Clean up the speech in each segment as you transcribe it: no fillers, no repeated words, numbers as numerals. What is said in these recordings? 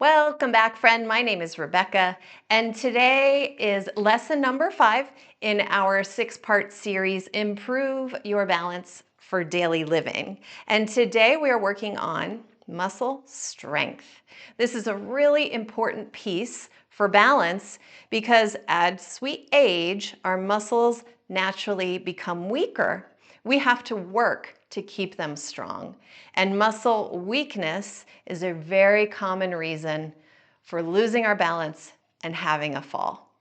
Welcome back, friend. My name is Rebecca, and today is lesson number 5 in our 6-part series, Improve Your Balance for Daily Living. And today we are working on muscle strength. This is a really important piece for balance because as we age, our muscles naturally become weaker. We have to work to keep them strong. And muscle weakness is a very common reason for losing our balance and having a fall.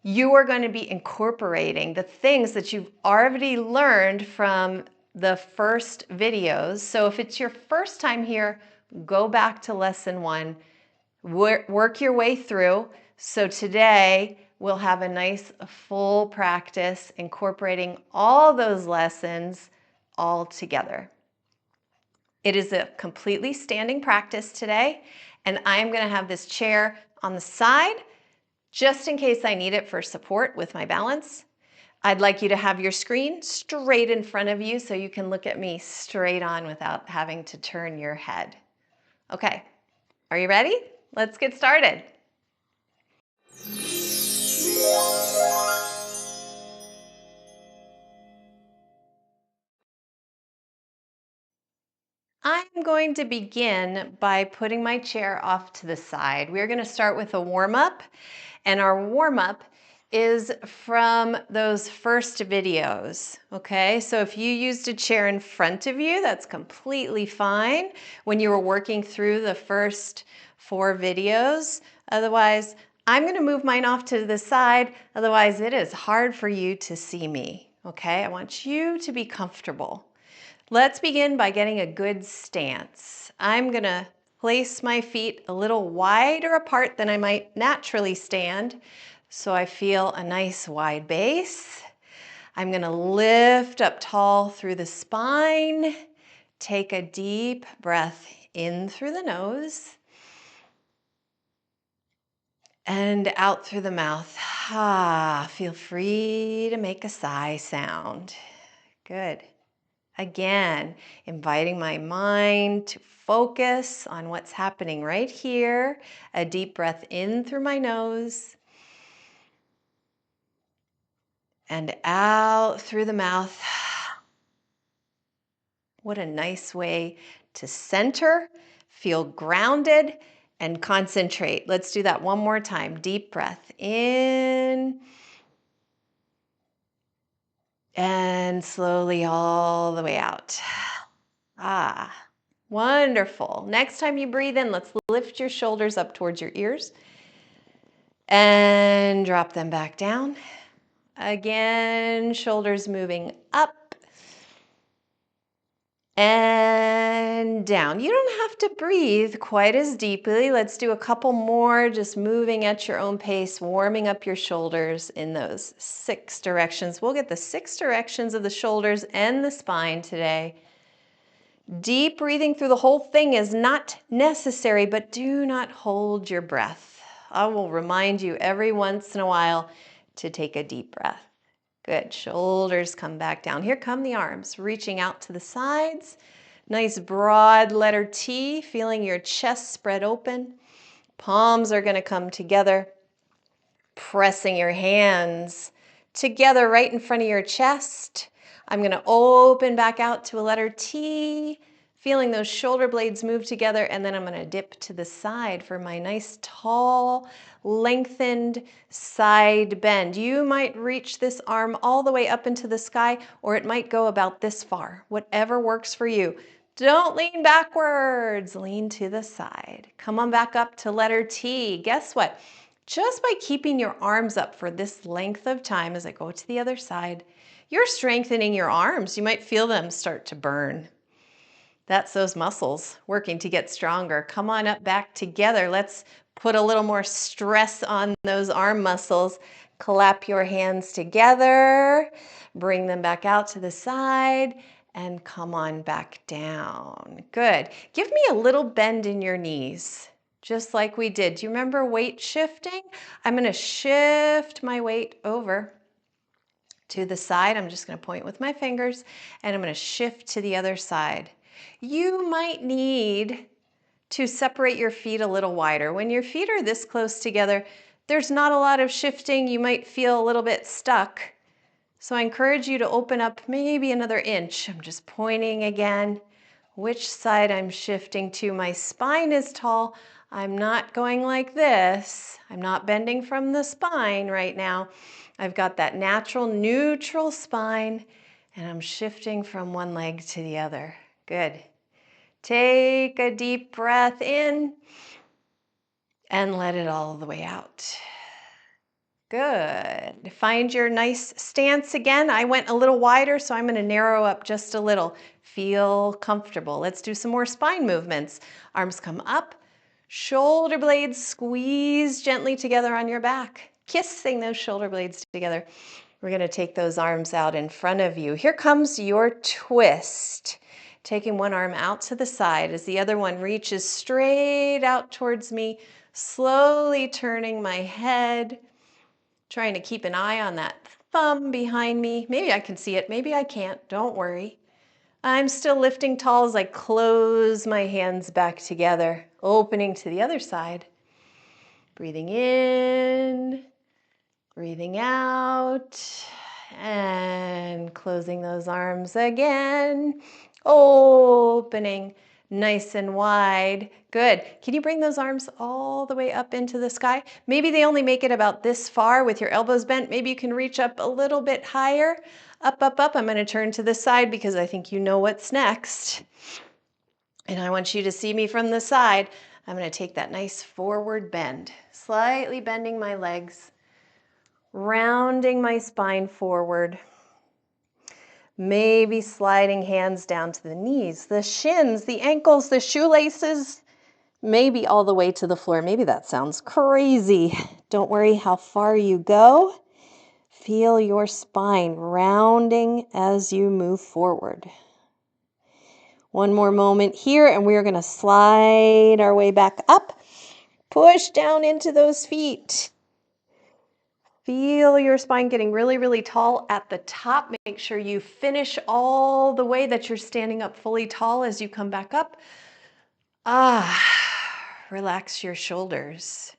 You are going to be incorporating the things that you've already learned from the first videos. So if it's your first time here, go back to lesson 1, work your way through. So today we'll have a nice full practice incorporating all those lessons all together. It is a completely standing practice today, and I'm going to have this chair on the side just in case I need it for support with my balance. I'd like you to have your screen straight in front of you so you can look at me straight on without having to turn your head. Okay, are you ready? Let's get started. I'm going to begin by putting my chair off to the side. We're going to start with a warm-up, and our warm-up is from those first videos, okay? So if you used a chair in front of you, that's completely fine when you were working through the first 4 videos. Otherwise, I'm going to move mine off to the side. Otherwise, it is hard for you to see me, okay? I want you to be comfortable. Let's begin by getting a good stance. I'm going to place my feet a little wider apart than I might naturally stand, so I feel a nice wide base. I'm going to lift up tall through the spine. Take a deep breath in through the nose and out through the mouth. Feel free to make a sigh sound. Good. Again, inviting my mind to focus on what's happening right here. A deep breath in through my nose and out through the mouth. What a nice way to center, feel grounded, and concentrate. Let's do that one more time. Deep breath in and slowly all the way out. Wonderful. Next time you breathe in, let's lift your shoulders up towards your ears and drop them back down. Again, shoulders moving up and down. You don't have to breathe quite as deeply. Let's do a couple more, just moving at your own pace, warming up your shoulders in those 6 directions. We'll get the 6 directions of the shoulders and the spine today. Deep breathing through the whole thing is not necessary, but do not hold your breath. I will remind you every once in a while to take a deep breath. Good. Shoulders come back down. Here come the arms, reaching out to the sides. Nice broad letter T, feeling your chest spread open. Palms are going to come together, pressing your hands together right in front of your chest. I'm going to open back out to a letter T, feeling those shoulder blades move together, and then I'm going to dip to the side for my nice tall, lengthened side bend. You might reach this arm all the way up into the sky, or it might go about this far, whatever works for you. Don't lean backwards, lean to the side. Come on back up to letter T. Guess what? Just by keeping your arms up for this length of time as I go to the other side, you're strengthening your arms. You might feel them start to burn. That's those muscles working to get stronger. Come on up back together. Let's put a little more stress on those arm muscles. Clap your hands together. Bring them back out to the side and come on back down. Good. Give me a little bend in your knees, just like we did. Do you remember weight shifting? I'm going to shift my weight over to the side. I'm just going to point with my fingers and I'm going to shift to the other side. You might need to separate your feet a little wider. When your feet are this close together, there's not a lot of shifting. You might feel a little bit stuck. So I encourage you to open up maybe another inch. I'm just pointing again which side I'm shifting to. My spine is tall. I'm not going like this. I'm not bending from the spine right now. I've got that natural neutral spine, and I'm shifting from one leg to the other. Good. Take a deep breath in and let it all the way out. Good. Find your nice stance again. I went a little wider, so I'm going to narrow up just a little. Feel comfortable. Let's do some more spine movements. Arms come up, shoulder blades squeeze gently together on your back, kissing those shoulder blades together. We're going to take those arms out in front of you. Here comes your twist. Taking one arm out to the side as the other one reaches straight out towards me, slowly turning my head. Trying to keep an eye on that thumb behind me. Maybe I can see it, maybe I can't, don't worry. I'm still lifting tall as I close my hands back together, opening to the other side. Breathing in, breathing out, and closing those arms again, opening. Nice and wide. Good. Can you bring those arms all the way up into the sky? Maybe they only make it about this far with your elbows bent. Maybe you can reach up a little bit higher. Up, up, up. I'm going to turn to the side because I think you know what's next. And I want you to see me from the side. I'm going to take that nice forward bend, slightly bending my legs, rounding my spine forward. Maybe sliding hands down to the knees, the shins, the ankles, the shoelaces, maybe all the way to the floor. Maybe that sounds crazy. Don't worry how far you go. Feel your spine rounding as you move forward. One more moment here, and we're going to slide our way back up. Push down into those feet. Feel your spine getting really, really tall at the top. Make sure you finish all the way that you're standing up fully tall as you come back up. Relax your shoulders.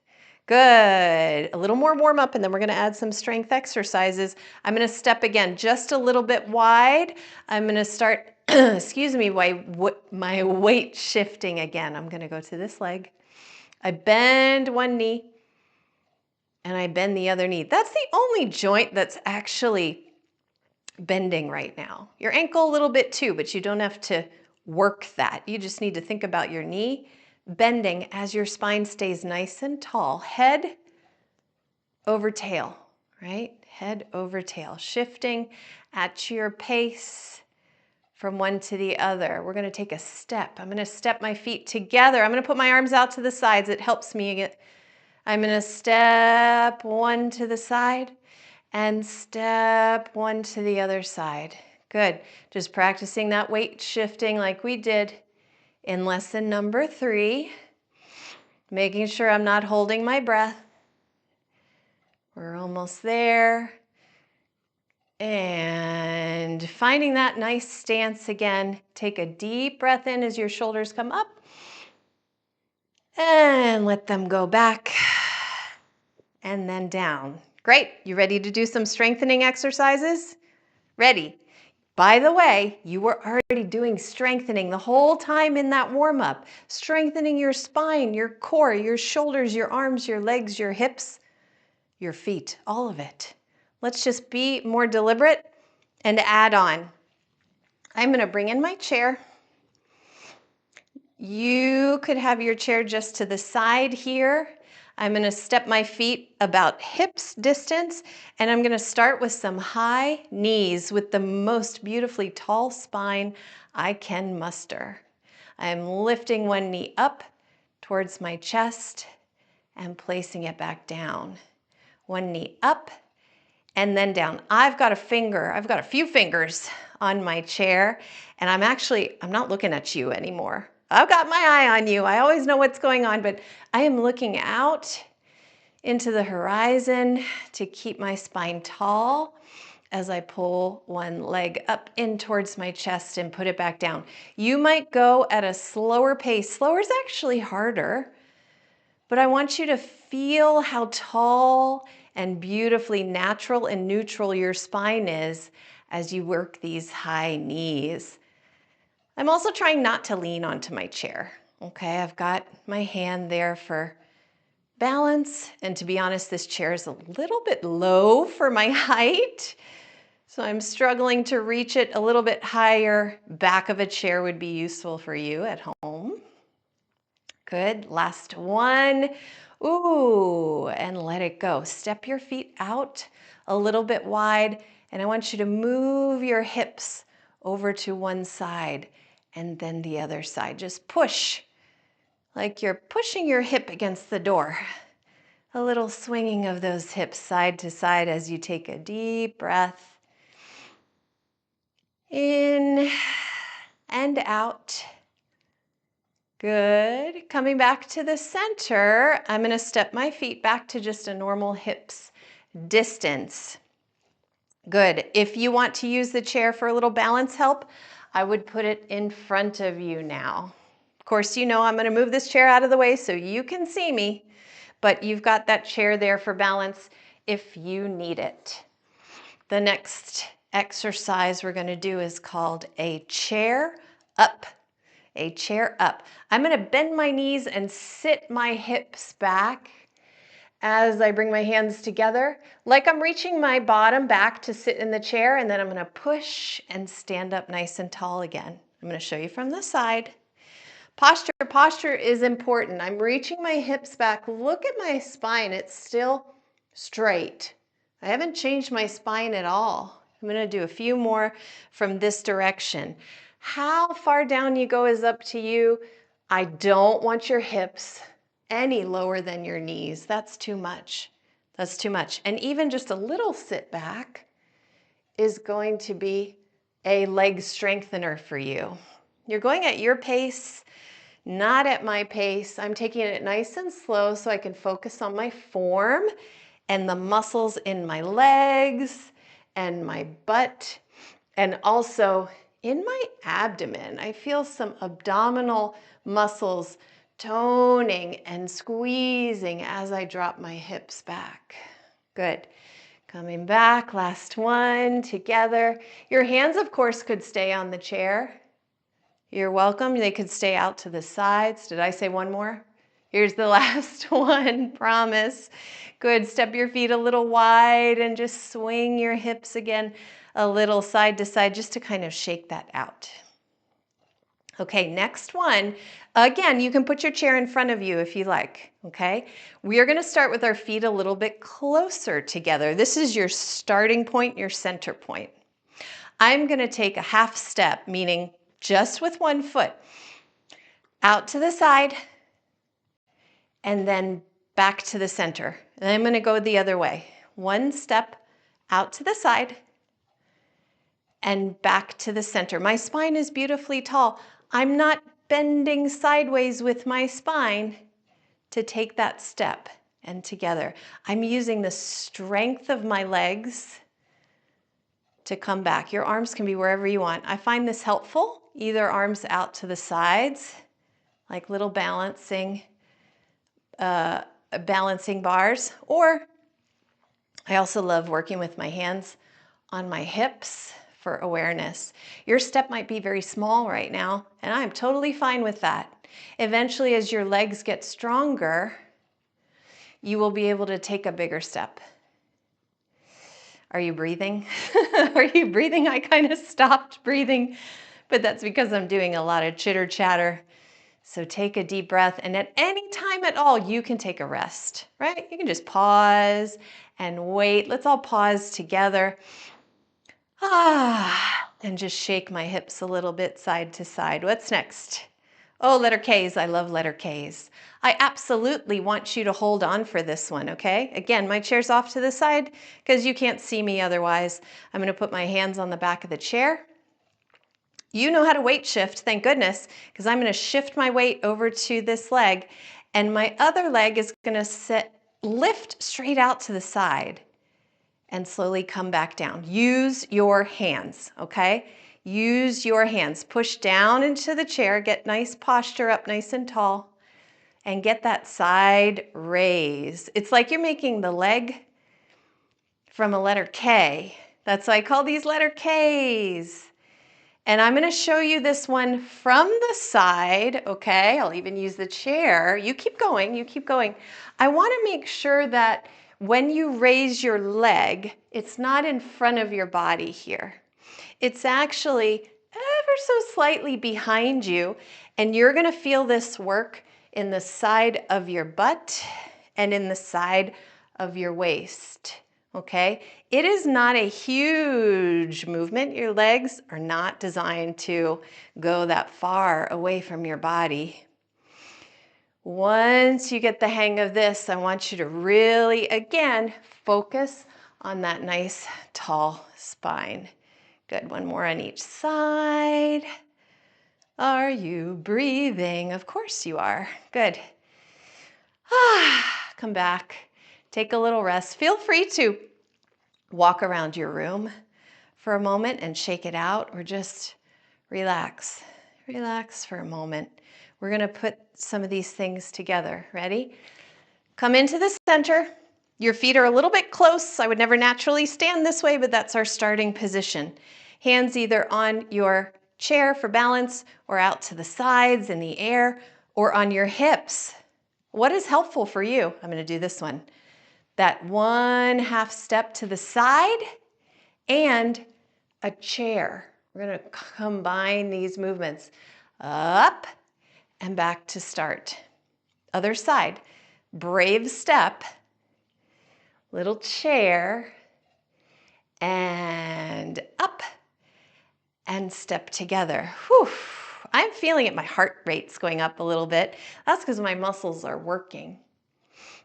Good. A little more warm up, and then we're going to add some strength exercises. I'm going to step again just a little bit wide. I'm going to start, excuse me, my weight shifting again. I'm going to go to this leg. I bend one knee. And I bend the other knee. That's the only joint that's actually bending right now. Your ankle a little bit too, but you don't have to work that. You just need to think about your knee bending as your spine stays nice and tall. Head over tail, right? Head over tail. Shifting at your pace from one to the other. We're going to take a step. I'm going to step my feet together. I'm going to put my arms out to the sides. It helps me get. I'm going to step one to the side and step one to the other side. Good. Just practicing that weight shifting like we did in lesson number 3. Making sure I'm not holding my breath. We're almost there. And finding that nice stance again. Take a deep breath in as your shoulders come up. And let them go back. And then down. Great. You ready to do some strengthening exercises? Ready. By the way, you were already doing strengthening the whole time in that warm-up. Strengthening your spine, your core, your shoulders, your arms, your legs, your hips, your feet, all of it. Let's just be more deliberate and add on. I'm going to bring in my chair. You could have your chair just to the side here. I'm going to step my feet about hips distance, and I'm going to start with some high knees with the most beautifully tall spine I can muster. I'm lifting one knee up towards my chest and placing it back down. One knee up and then down. I've got a few fingers on my chair, and I'm not looking at you anymore. I've got my eye on you. I always know what's going on, but I am looking out into the horizon to keep my spine tall. as I pull one leg up in towards my chest and put it back down. You might go at a slower pace. Slower is actually harder, but I want you to feel how tall and beautifully natural and neutral your spine is as you work these high knees. I'm also trying not to lean onto my chair. Okay, I've got my hand there for balance, and to be honest, this chair is a little bit low for my height. So I'm struggling to reach it a little bit higher. Back of a chair would be useful for you at home. Good, last one. Ooh, and let it go. Step your feet out a little bit wide, and I want you to move your hips over to one side and then the other side. Just push, like you're pushing your hip against the door. A little swinging of those hips side to side as you take a deep breath. In and out. Good. Coming back to the center, I'm going to step my feet back to just a normal hips distance. Good. If you want to use the chair for a little balance help, I would put it in front of you now. Of course, you know I'm going to move this chair out of the way so you can see me, but you've got that chair there for balance if you need it. The next exercise we're going to do is called a chair up. A chair up. I'm going to bend my knees and sit my hips back as I bring my hands together, like I'm reaching my bottom back to sit in the chair, and then I'm going to push and stand up nice and tall again. I'm going to show you from the side. Posture is important. I'm reaching my hips back. Look at my spine. It's still straight. I haven't changed my spine at all. I'm going to do a few more from this direction. How far down you go is up to you. I don't want your hips any lower than your knees. That's too much. That's too much. And even just a little sit back is going to be a leg strengthener for you. You're going at your pace, not at my pace. I'm taking it nice and slow so I can focus on my form and the muscles in my legs and my butt, and also in my abdomen. I feel some abdominal muscles toning and squeezing as I drop my hips back. Good. Coming back, last one, together. Your hands, of course, could stay on the chair. You're welcome. They could stay out to the sides. Did I say one more? Here's the last one, promise. Good. Step your feet a little wide and just swing your hips again a little side to side just to kind of shake that out. Okay, next one. Again, you can put your chair in front of you if you like, okay? We are going to start with our feet a little bit closer together. This is your starting point, your center point. I'm going to take a half step, meaning just with one foot, out to the side, and then back to the center. And I'm going to go the other way. One step out to the side and back to the center. My spine is beautifully tall. I'm not bending sideways with my spine to take that step and together. I'm using the strength of my legs to come back. Your arms can be wherever you want. I find this helpful. Either arms out to the sides, like little balancing bars, or I also love working with my hands on my hips for awareness. Your step might be very small right now, and I'm totally fine with that. Eventually, as your legs get stronger, you will be able to take a bigger step. Are you breathing? Are you breathing? I kind of stopped breathing, but that's because I'm doing a lot of chitter chatter. So take a deep breath, and at any time at all, you can take a rest, right? You can just pause and wait. Let's all pause together. And just shake my hips a little bit side to side. What's next? Oh, letter Ks. I love letter Ks. I absolutely want you to hold on for this one, okay? Again, my chair's off to the side because you can't see me otherwise. I'm going to put my hands on the back of the chair. You know how to weight shift, thank goodness, because I'm going to shift my weight over to this leg, and my other leg is going to lift straight out to the side. and slowly come back down. Use your hands, okay? Use your hands. Push down into the chair, get nice posture up nice and tall, and get that side raise. It's like you're making the leg from a letter K. That's why I call these letter Ks. And I'm going to show you this one from the side, okay? I'll even use the chair. You keep going, you keep going. I want to make sure that when you raise your leg, it's not in front of your body here. It's actually ever so slightly behind you, and you're going to feel this work in the side of your butt and in the side of your waist. Okay, it is not a huge movement. Your legs are not designed to go that far away from your body. Once you get the hang of this, I want you to really, again, focus on that nice tall spine. Good, one more on each side. Are you breathing? Of course you are. Good. Come back. Take a little rest. Feel free to walk around your room for a moment and shake it out, or just relax. Relax for a moment. We're going to put some of these things together. Ready? Come into the center. Your feet are a little bit close. I would never naturally stand this way, but that's our starting position. Hands either on your chair for balance, or out to the sides in the air, or on your hips. What is helpful for you? I'm going to do this one. That 1/2 step to the side and a chair. We're going to combine these movements. Up and back to start. Other side. Brave step. Little chair. And up and step together. Whew. I'm feeling it. My heart rate's going up a little bit. That's because my muscles are working.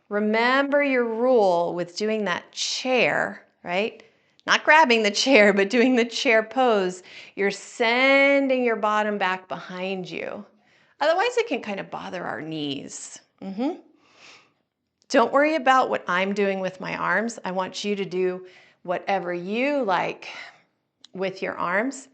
Remember your rule with doing that chair, right? Not grabbing the chair, but doing the chair pose. You're sending your bottom back behind you. Otherwise, it can kind of bother our knees. Don't worry about what I'm doing with my arms. I want you to do whatever you like with your arms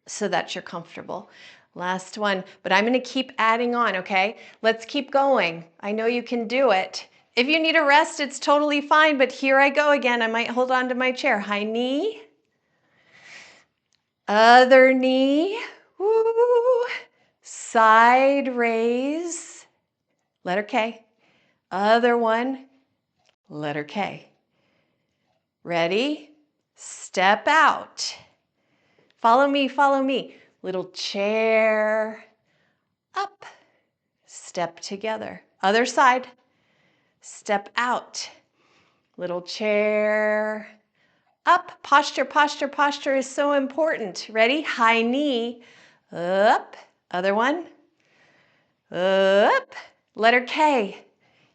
so that you're comfortable. Last one, but I'm going to keep adding on, okay? Let's keep going. I know you can do it. If you need a rest, it's totally fine, but here I go again. I might hold on to my chair. High knee. Other knee. Woo. Side raise. Letter K. Other one. Letter K. Ready? Step out. Follow me, follow me. Little chair, up, step together. Other side, step out. Little chair, up. Posture, posture, posture is so important. Ready? High knee, up. Other one, up. Letter K,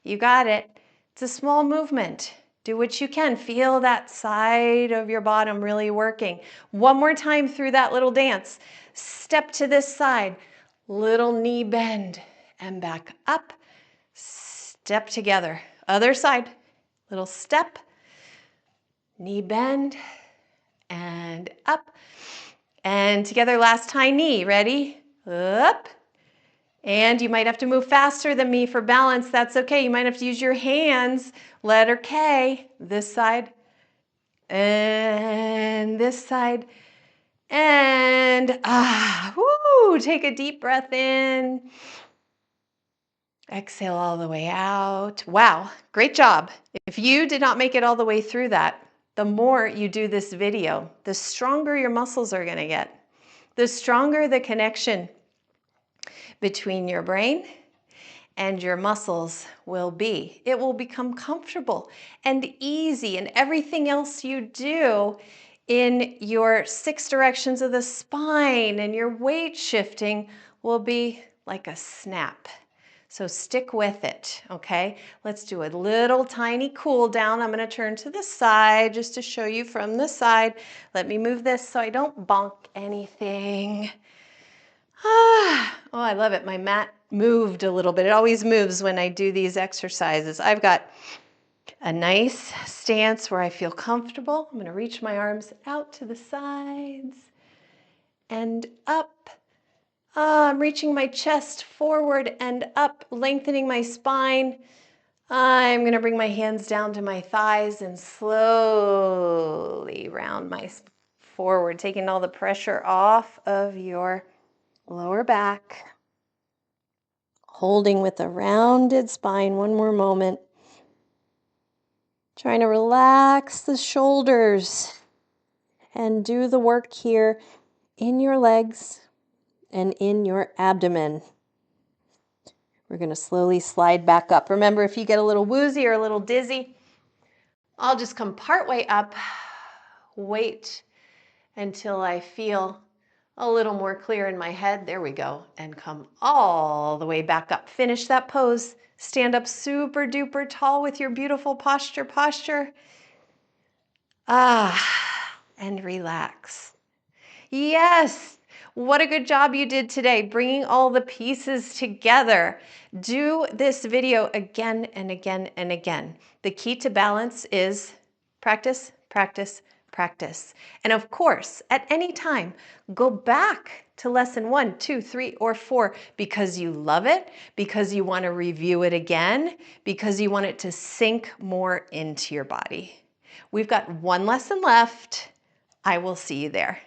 you got it. It's a small movement. Do what you can. Feel that side of your bottom really working. One more time through that little dance. Step to this side. Little knee bend and back up. Step together. Other side. Little step. Knee bend and up. And together, last high knee. Ready? Up. And you might have to move faster than me for balance. That's okay. You might have to use your hands. Letter K, this side, and this side, and woo, take a deep breath in. Exhale all the way out. Wow, great job. If you did not make it all the way through that, the more you do this video, the stronger your muscles are going to get, the stronger the connection between your brain and your muscles will be. It will become comfortable and easy, and everything else you do in your 6 directions of the spine and your weight shifting will be like a snap. So stick with it, okay? Let's do a little tiny cool down. I'm going to turn to the side just to show you from the side. Let me move this so I don't bonk anything. Oh, I love it. My mat moved a little bit. It always moves when I do these exercises. I've got A nice stance where I feel comfortable. I'm going to reach my arms out to the sides and up. I'm reaching my chest forward and up, lengthening my spine. I'm going to bring my hands down to my thighs and slowly round my forward, taking all the pressure off of your lower back. Holding with a rounded spine. One more moment. Trying to relax the shoulders and do the work here in your legs and in your abdomen. We're going to slowly slide back up. Remember, if you get a little woozy or a little dizzy, I'll just come partway up, wait until I feel a little more clear in my head. There we go. And come all the way back up. Finish that pose. Stand up super duper tall with your beautiful posture. And relax. Yes, what a good job you did today, bringing all the pieces together. Do this video again and again and again. The key to balance is practice, practice, practice. And of course, at any time, go back to lesson 1, 2, 3, or 4 because you love it, because you want to review it again, because you want it to sink more into your body. We've got one lesson left. I will see you there.